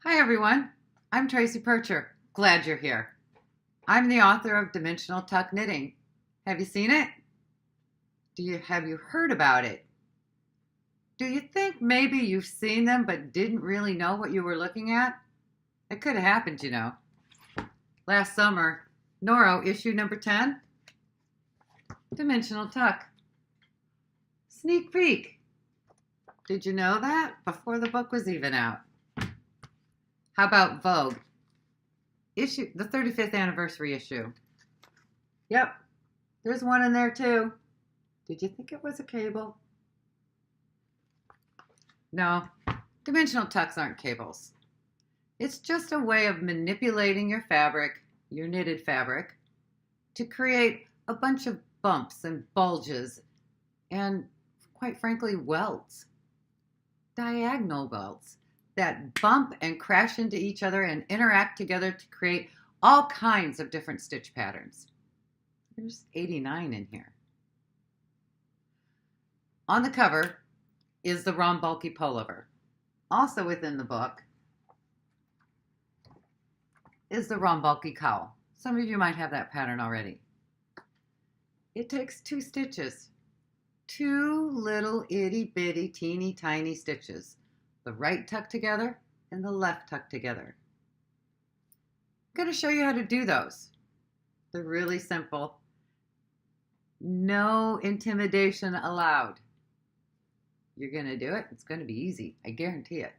Hi everyone, I'm Tracy Purtscher. Glad you're here. I'm the author of Dimensional Tuck Knitting. Have you seen it? Have you heard about it? Do you think maybe you've seen them but didn't really know what you were looking at? It could have happened, you know. Last summer, Noro issue number 10, Dimensional Tuck. Sneak peek. Did you know that? Before the book was even out. How about Vogue? The 35th anniversary issue. Yep, there's one in there too. Did you think it was a cable? No, dimensional tucks aren't cables. It's just a way of manipulating your fabric, your knitted fabric, to create a bunch of bumps and bulges and, quite frankly, welts. Diagonal welts that bump and crash into each other and interact together to create all kinds of different stitch patterns. There's 89 in here. On the cover is the Ron Bulky pullover. Also within the book is the Ron Bulky cowl. Some of you might have that pattern already. It takes 2 stitches, 2 little itty bitty teeny tiny stitches. The right tuck together and the left tuck together. I'm going to show you how to do those. They're really simple. No intimidation allowed. You're going to do it. It's going to be easy. I guarantee it.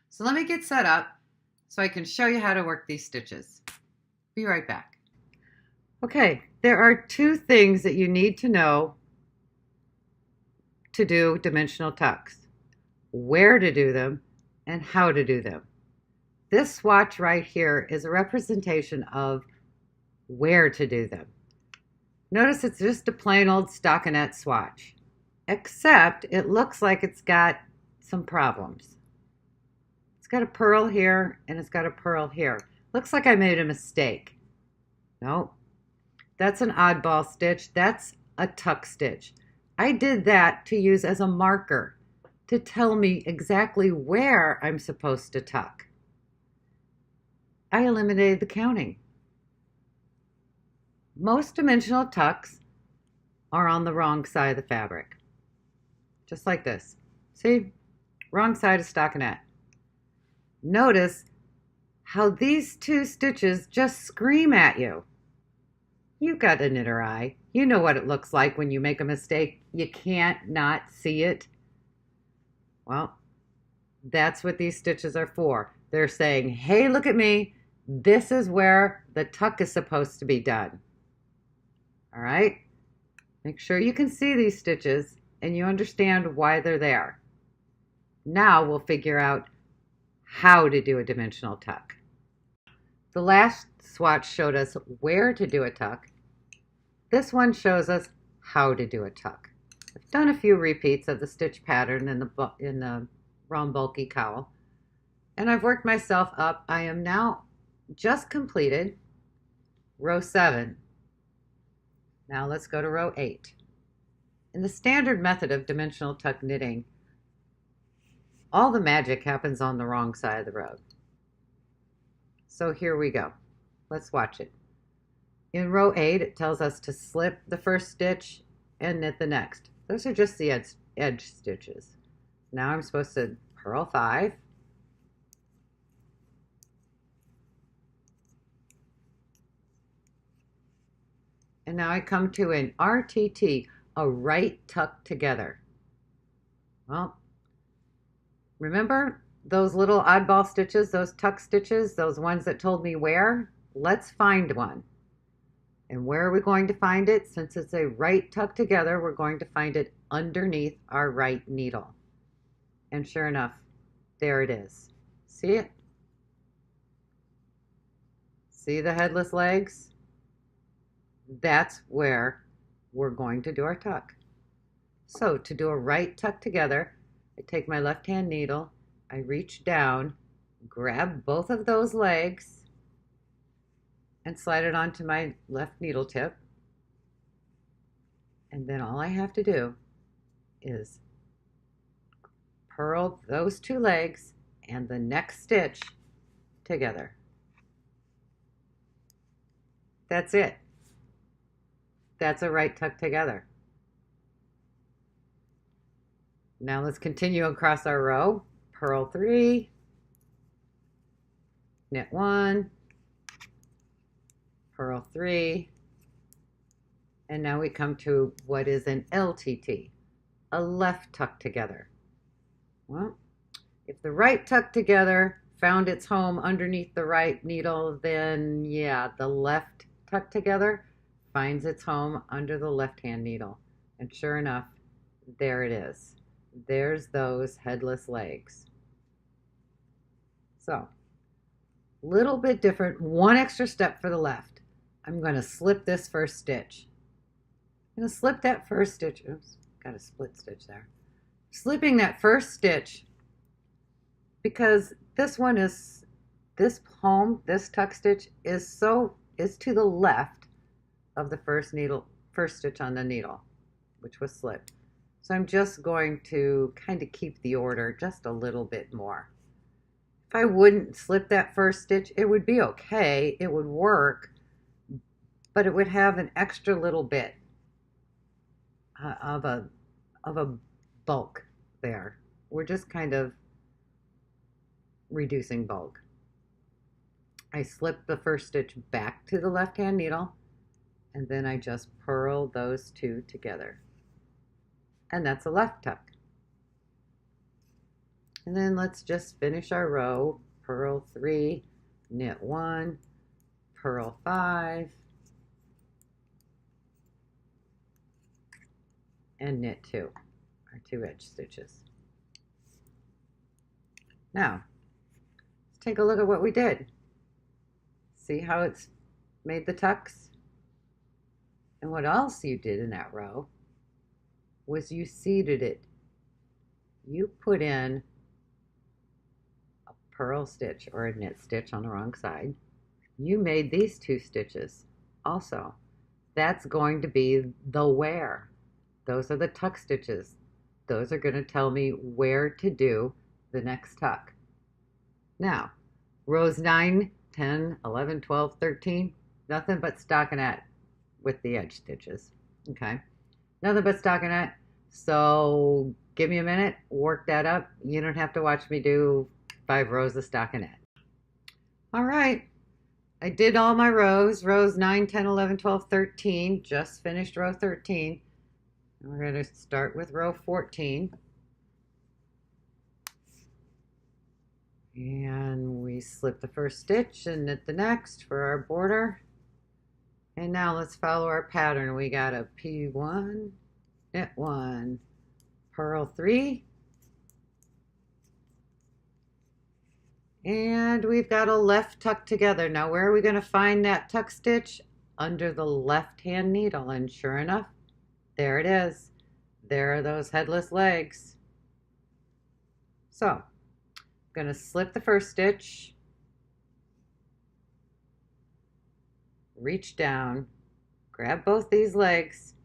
So let me get set up so I can show you how to work these stitches. Be right back. Okay, there are 2 things that you need to know to do dimensional tucks. Where to do them and how to do them. This swatch right here is a representation of where to do them. Notice it's just a plain old stockinette swatch, except it looks like it's got some problems. It's got a purl here and it's got a purl here. Looks like I made a mistake. No, that's an oddball stitch. That's a tuck stitch. I did that to use as a marker to tell me exactly where I'm supposed to tuck. I eliminated the counting. Most dimensional tucks are on the wrong side of the fabric. Just like this. See? Wrong side of stockinette. Notice how these 2 stitches just scream at you. You've got a knitter eye. You know what it looks like when you make a mistake. You can't not see it. Well, that's what these stitches are for. They're saying, hey, look at me. This is where the tuck is supposed to be done. All right? Make sure you can see these stitches and you understand why they're there. Now we'll figure out how to do a dimensional tuck. The last swatch showed us where to do a tuck. This one shows us how to do a tuck. I've done a few repeats of the stitch pattern in the Ron Bulky cowl, and I've worked myself up. I am now just completed row 7. Now let's go to row 8. In the standard method of dimensional tuck knitting, all the magic happens on the wrong side of the road. So here we go. Let's watch it. In row 8, it tells us to slip the first stitch and knit the next. Those are just the edge stitches. Now I'm supposed to purl 5. And now I come to an RTT, a right tuck together. Well, remember those little oddball stitches, those tuck stitches, those ones that told me where? Let's find one. And where are we going to find it? Since it's a right tuck together, we're going to find it underneath our right needle. And sure enough, there it is. See it? See the headless legs? That's where we're going to do our tuck. So to do a right tuck together, I take my left hand needle, I reach down, grab both of those legs, and slide it onto my left needle tip. And then all I have to do is purl those 2 legs and the next stitch together. That's it. That's a right tuck together. Now let's continue across our row. Purl 3, knit 1, purl 3, and now we come to what is an LTT, a left tuck together. Well, if the right tuck together found its home underneath the right needle, then yeah, the left tuck together finds its home under the left-hand needle. And sure enough, there it is. There's those headless legs. So, little bit different, one extra step for the left. I'm going to slip this first stitch. I'm going to slip that first stitch. Oops, got a split stitch there. Slipping that first stitch because this one is, this home, this tuck stitch is to the left of the first stitch on the needle, which was slipped. So I'm just going to kind of keep the order just a little bit more. If I wouldn't slip that first stitch, it would be okay, it would work, but it would have an extra little bit of a bulk there. We're just kind of reducing bulk. I slip the first stitch back to the left-hand needle, and then I just purl those two together. And that's a left tuck. And then let's just finish our row. Purl 3, knit 1, purl 5, and knit 2, our 2 edge stitches. Now, let's take a look at what we did. See how it's made the tucks? And what else you did in that row was you seated it. You put in a purl stitch or a knit stitch on the wrong side. You made these 2 stitches also. That's going to be the where. Those are the tuck stitches. Those are going to tell me where to do the next tuck. Now, rows 9, 10, 11, 12, 13, nothing but stockinette with the edge stitches. Okay, nothing but stockinette. So give me a minute, work that up. You don't have to watch me do 5 rows of stockinette. All right, I did all my rows 9, 10, 11, 12, 13. Just finished row 13. And we're going to start with row 14. And we slip the first stitch and knit the next for our border. And now let's follow our pattern. We got a P1, knit 1, purl 3, and we've got a left tuck together. Now where are we going to find that tuck stitch? Under the left hand needle, and sure enough, there it is. There are those headless legs. So I'm going to slip the first stitch, reach down, grab both these legs,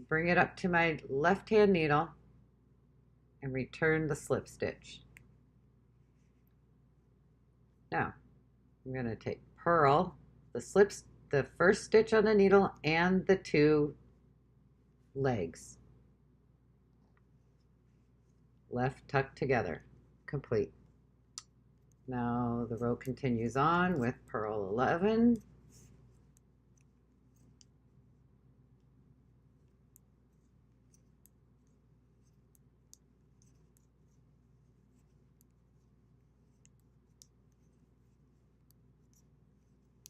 bring it up to my left hand needle, and return the slip stitch. Now I'm going to take purl the first stitch on the needle and the 2 legs, left tuck together, complete. Now the row continues on with purl 11,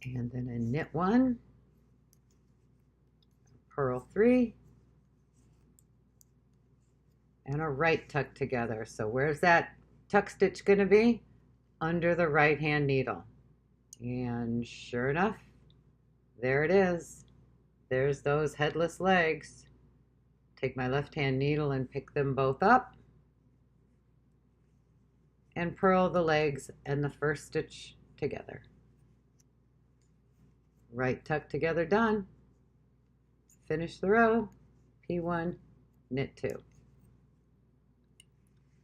and then a knit 1, purl 3, and a right tuck together. So where's that tuck stitch going to be? Under the right hand needle. And sure enough, there it is. There's those headless legs. Take my left hand needle and pick them both up, and purl the legs and the first stitch together. Right tuck together, done. Finish the row, P1, knit 2.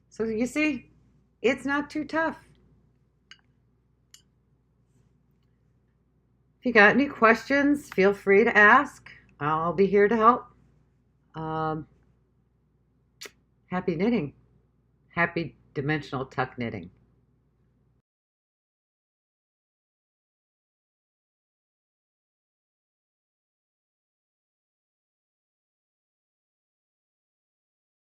So you see, It's not too tough. If you got any questions, feel free to ask. I'll be here to help. Um, Happy knitting. Happy dimensional tuck knitting.